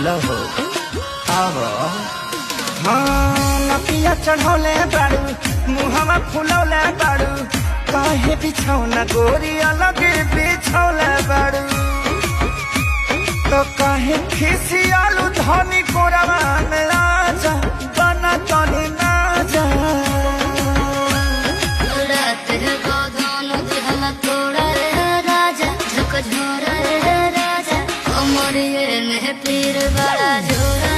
बोला हो आवो नपिया चढ़ौले बाड़ू मुहवा फुलौले बाड़ू काहे बिछौना गोरी अलग बिछौले बाड़ू तो काहे खिसियालू धनी कोरवा में आजा बना तनी ना जा रात है गोदान दिहला तोड़ा रे राजा झक झोरा रे राजा कमरिए में पीर बड़ा झोरा